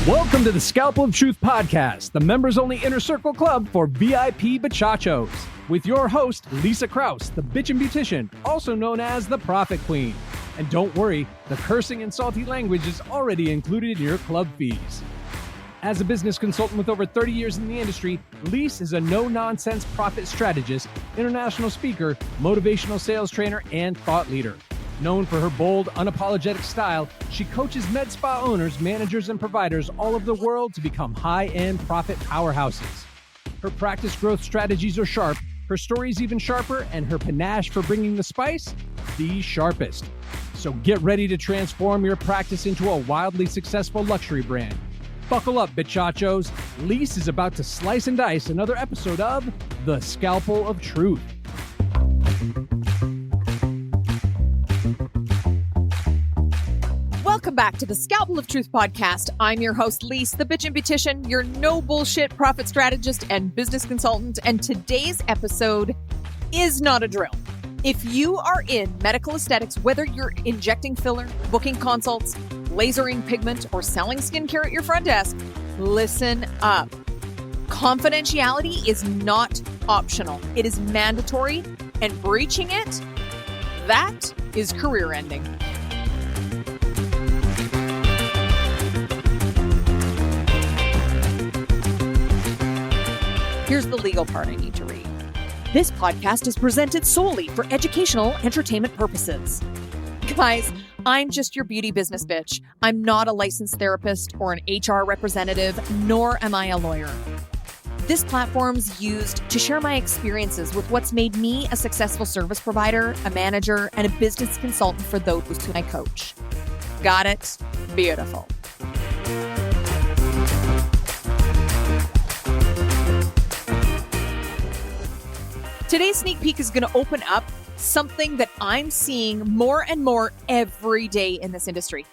Welcome to the Scalpel of Truth podcast, the members-only inner circle club for VIP bachachos, with your host, Leisa Krauss, the bitchin beautician, also known as the Profit Queen. And don't worry, the cursing and salty language is already included in your club fees. As a business consultant with over 30 years in the industry, Lise is a no-nonsense profit strategist, international speaker, motivational sales trainer, and thought leader. Known for her bold, unapologetic style, she coaches med spa owners, managers, and providers all over the world to become high-end profit powerhouses. Her practice growth strategies are sharp, her stories even sharper, and her panache for bringing the spice, the sharpest. So get ready to transform your practice into a wildly successful luxury brand. Buckle up, bitchachos. Lise is about to slice and dice another episode of The Scalpel of Truth. Welcome back to the Scalpel of Truth podcast. I'm your host, Lise, the bitchin beautician, your no bullshit profit strategist and business consultant. And today's episode is not a drill. If you are in medical aesthetics, whether you're injecting filler, booking consults, lasering pigment, or selling skincare at your front desk, listen up. Confidentiality is not optional. It is mandatory, and breaching it, that is career ending. Here's the legal part I need to read. This podcast is presented solely for educational entertainment purposes. Guys, I'm just your beauty business bitch. I'm not a licensed therapist or an HR representative, nor am I a lawyer. This platform's used to share my experiences with what's made me a successful service provider, a manager, and a business consultant for those who I coach. Got it? Beautiful. Today's sneak peek is going to open up something that I'm seeing more and more every day in this industry.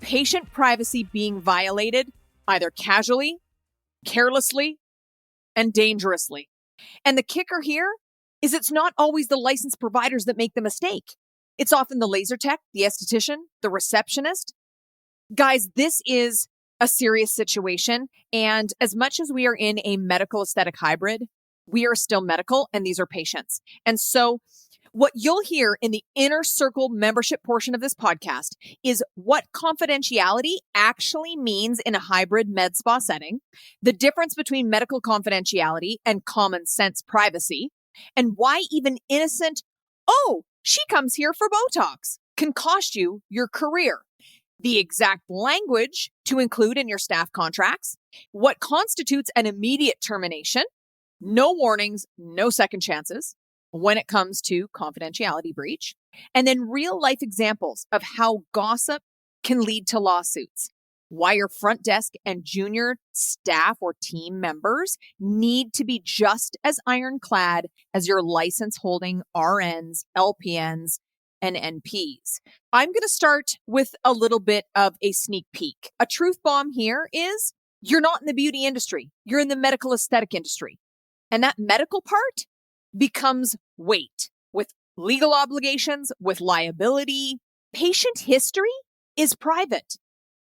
Patient privacy being violated, either casually, carelessly, and dangerously. And the kicker here is it's not always the licensed providers that make the mistake. It's often the laser tech, the esthetician, the receptionist. Guys, this is a serious situation. And as much as we are in a medical aesthetic hybrid, we are still medical, and these are patients. And so what you'll hear in the inner circle membership portion of this podcast is what confidentiality actually means in a hybrid med spa setting, the difference between medical confidentiality and common sense privacy, and why even innocent, "Oh, she comes here for Botox," can cost you your career. The exact language to include in your staff contracts, what constitutes an immediate termination, no warnings, no second chances when it comes to confidentiality breach, and then real life examples of how gossip can lead to lawsuits, why your front desk and junior staff or team members need to be just as ironclad as your license holding RNs, LPNs, and NPs. I'm going to start with a little bit of a sneak peek. A truth bomb here is you're not in the beauty industry. You're in the medical aesthetic industry. And that medical part becomes weight with legal obligations, with liability. Patient history is private.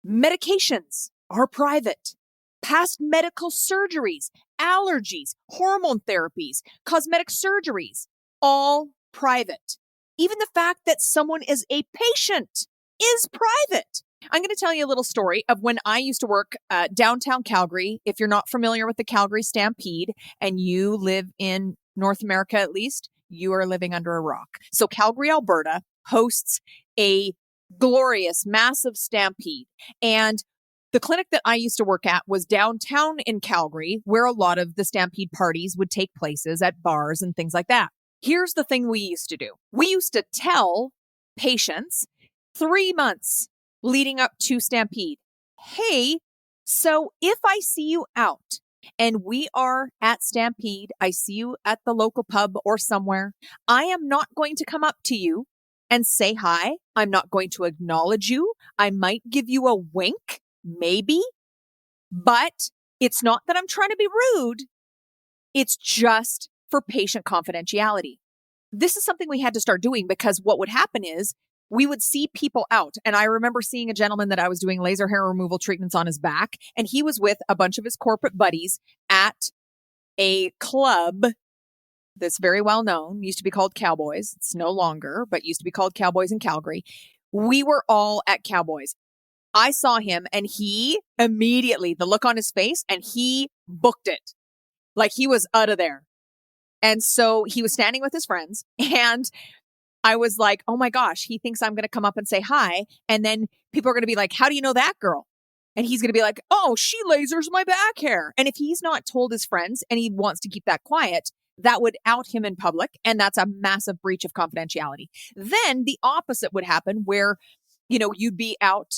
Medications are private. Past medical surgeries, allergies, hormone therapies, cosmetic surgeries, all private. Even the fact that someone is a patient is private. I'm going to tell you a little story of when I used to work downtown Calgary. If you're not familiar with the Calgary Stampede and you live in North America, at least, you are living under a rock. So Calgary, Alberta hosts a glorious, massive stampede. And the clinic that I used to work at was downtown in Calgary, where a lot of the stampede parties would take places at bars and things like that. Here's the thing we used to do. We used to tell patients 3 months leading up to Stampede, "Hey, so if I see you out and we are at Stampede, I see you at the local pub or somewhere, I am not going to come up to you and say hi. I'm not going to acknowledge you. I might give you a wink, maybe, but it's not that I'm trying to be rude. It's just for patient confidentiality." This is something we had to start doing because what would happen is we would see people out. And I remember seeing a gentleman that I was doing laser hair removal treatments on his back. And he was with a bunch of his corporate buddies at a club that's very well known, used to be called Cowboys. It's no longer, but used to be called Cowboys in Calgary. We were all at Cowboys. I saw him and he immediately, the look on his face, and he booked it. Like he was out of there. And so he was standing with his friends and I was like, oh my gosh, he thinks I'm going to come up and say hi. And then people are going to be like, how do you know that girl? And he's going to be like, oh, she lasers my back hair. And if he's not told his friends and he wants to keep that quiet, that would out him in public. And that's a massive breach of confidentiality. Then the opposite would happen where, you'd be out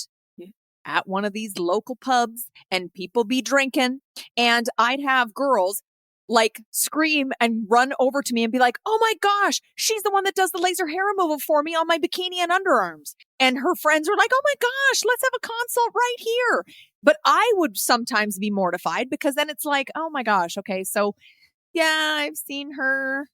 at one of these local pubs and people be drinking. And I'd have girls like scream and run over to me and be like, oh my gosh, she's the one that does the laser hair removal for me on my bikini and underarms. And her friends were like, oh my gosh, let's have a consult right here. But I would sometimes be mortified because then it's like, oh my gosh, okay, so yeah, I've seen her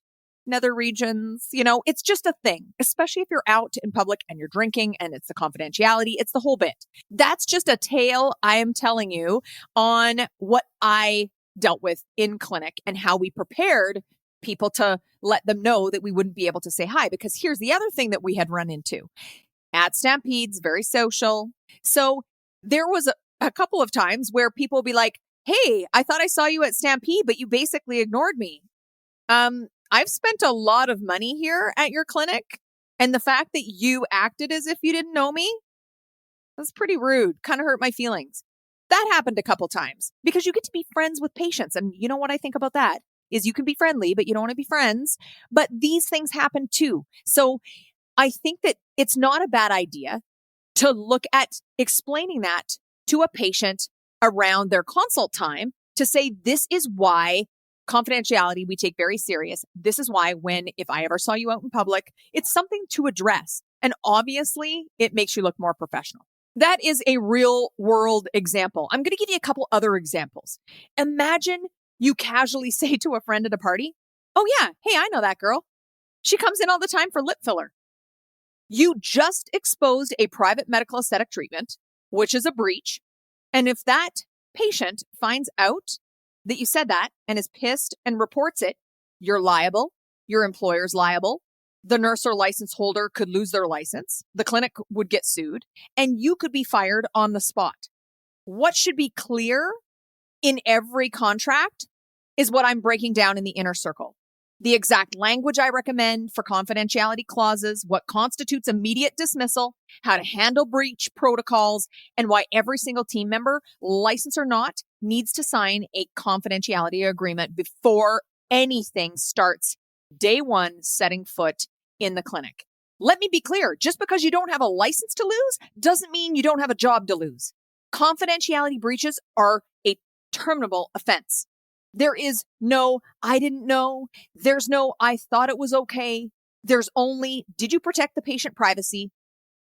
in other regions. It's just a thing, especially if you're out in public and you're drinking and it's the confidentiality. It's the whole bit. That's just a tale I am telling you on what I dealt with in clinic and how we prepared people to let them know that we wouldn't be able to say hi. Because here's the other thing that we had run into at Stampede's, very social. So there was a couple of times where people would be like, hey, I thought I saw you at Stampede, but you basically ignored me. I've spent a lot of money here at your clinic. And the fact that you acted as if you didn't know me, that's pretty rude. Kind of hurt my feelings. That happened a couple times because you get to be friends with patients. And you know what I think about that is you can be friendly, but you don't want to be friends. But these things happen too. So I think that it's not a bad idea to look at explaining that to a patient around their consult time to say, this is why confidentiality we take very serious. This is why if I ever saw you out in public, it's something to address. And obviously it makes you look more professional. That is a real world example. I'm going to give you a couple other examples. Imagine you casually say to a friend at a party, oh yeah, hey, I know that girl. She comes in all the time for lip filler. You just exposed a private medical aesthetic treatment, which is a breach. And if that patient finds out that you said that and is pissed and reports it, you're liable. Your employer's liable. The nurse or license holder could lose their license. The clinic would get sued and you could be fired on the spot. What should be clear in every contract is what I'm breaking down in the inner circle. The exact language I recommend for confidentiality clauses, what constitutes immediate dismissal, how to handle breach protocols, and why every single team member, license or not, needs to sign a confidentiality agreement before anything starts day one setting foot in the clinic. Let me be clear. Just because you don't have a license to lose doesn't mean you don't have a job to lose. Confidentiality breaches are a terminable offense. There is no, I didn't know. There's no, I thought it was okay. There's only, did you protect the patient privacy?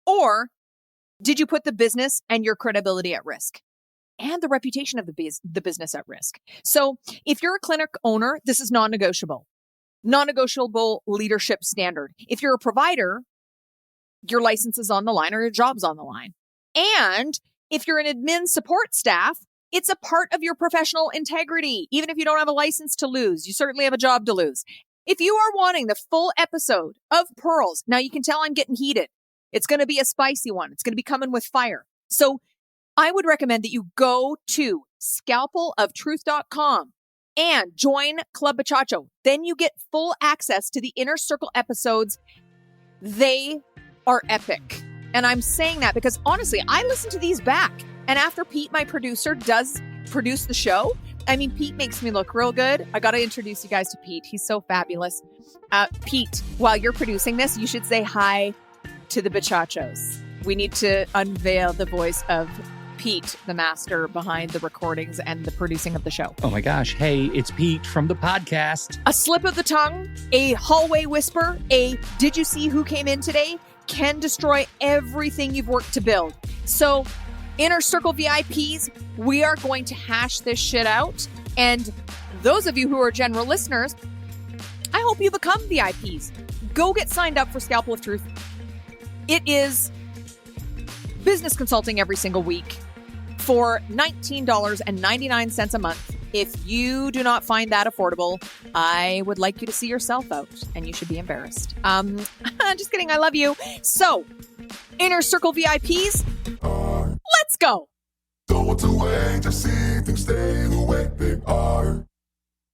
Or did you put the business and your credibility at risk? And the reputation of the business at risk. So if you're a clinic owner, this is non-negotiable. Non-negotiable leadership standard. If you're a provider, your license is on the line or your job's on the line. And if you're an admin support staff, it's a part of your professional integrity. Even if you don't have a license to lose, you certainly have a job to lose. If you are wanting the full episode of Pearls, now you can tell I'm getting heated. It's going to be a spicy one. It's going to be coming with fire. So I would recommend that you go to scalpeloftruth.com and join Club Bachacho. Then you get full access to the Inner Circle episodes. They are epic. And I'm saying that because honestly, I listen to these back. And after Pete, my producer, does produce the show, I mean, Pete makes me look real good. I got to introduce you guys to Pete. He's so fabulous. Pete, while you're producing this, you should say hi to the Bachachos. We need to unveil the voice of Pete, the master behind the recordings and the producing of the show. Oh my gosh. Hey, it's Pete from the podcast. A slip of the tongue, a hallway whisper, a did you see who came in today can destroy everything you've worked to build. So Inner Circle VIPs, we are going to hash this shit out. And those of you who are general listeners, I hope you become VIPs. Go get signed up for Scalpel of Truth. It is business consulting every single week for $19.99 a month. If you do not find that affordable, I would like you to see yourself out, and you should be embarrassed. Just kidding. I love you. So, Inner Circle VIPs, let's go. Don't want to wait to see things stay the way they are.